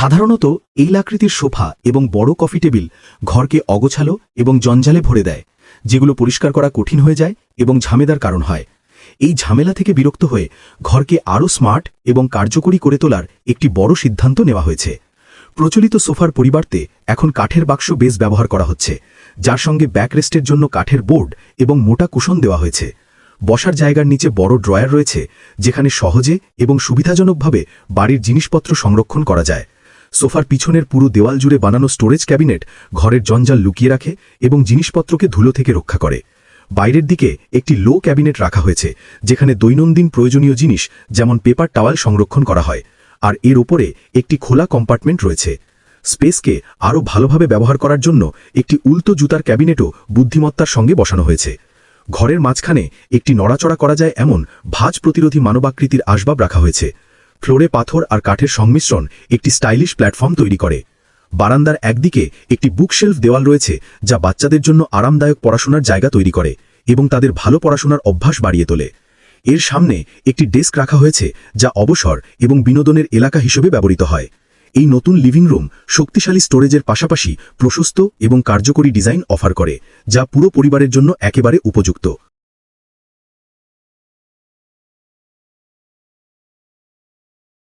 সাধারণত এই আকৃতির সোফা এবং বড় কফি টেবিল ঘরকে অগোছালো এবং জঞ্জালে ভরে দেয়, যেগুলো পরিষ্কার করা কঠিন হয়ে যায় এবং ঝামেলার কারণ হয়। এই ঝামেলা থেকে বিরক্ত হয়ে ঘরকে আরও স্মার্ট এবং কার্যকরী করে তোলার একটি বড় সিদ্ধান্ত নেওয়া হয়েছে। প্রচলিত সোফার পরিবর্তে এখন কাঠের বাক্স বেস ব্যবহার করা হচ্ছে, যার সঙ্গে ব্যাকরেস্টের জন্য কাঠের বোর্ড এবং মোটা কুশন দেওয়া হয়েছে। বসার জায়গার নিচে বড় ড্রয়ার রয়েছে, যেখানে সহজে এবং সুবিধাজনকভাবে বাড়ির জিনিসপত্র সংরক্ষণ করা যায়। সোফার পিছনের পুরো দেওয়াল জুড়ে বানানো স্টোরেজ ক্যাবিনেট ঘরের জঞ্জাল লুকিয়ে রাখে এবং জিনিসপত্রকে ধুলো থেকে রক্ষা করে। বাইরের দিকে একটি লো ক্যাবিনেট রাখা হয়েছে, যেখানে দৈনন্দিন প্রয়োজনীয় জিনিস যেমন পেপার টাওয়াল সংরক্ষণ করা হয়, আর এর উপরে একটি খোলা কম্পার্টমেন্ট রয়েছে। স্পেসকে আরও ভালোভাবে ব্যবহার করার জন্য একটি উল্টো জুতার ক্যাবিনেটও বুদ্ধিমত্তার সঙ্গে বসানো হয়েছে। ঘরের মাঝখানে একটি নড়াচড়া করা যায় এমন ভাঁজ প্রতিরোধী মানবাকৃতির আসবাব রাখা হয়েছে। ফ্লোরে পাথর আর কাঠের সংমিশ্রণ একটি স্টাইলিশ প্ল্যাটফর্ম তৈরি করে। বারান্দার একদিকে একটি বুকশেলফ দেওয়াল রয়েছে, যা বাচ্চাদের জন্য আরামদায়ক পড়াশোনার জায়গা তৈরি করে এবং তাদের ভালো পড়াশোনার অভ্যাস বাড়িয়ে তোলে। এর সামনে একটি ডেস্ক রাখা হয়েছে, যা অবসর এবং বিনোদনের এলাকা হিসেবে ব্যবহৃত হয়। এই নতুন লিভিং রুম শক্তিশালী স্টোরেজের পাশাপাশি প্রশস্ত এবং কার্যকরী ডিজাইন অফার করে, যা পুরো পরিবারের জন্য একেবারে উপযুক্ত।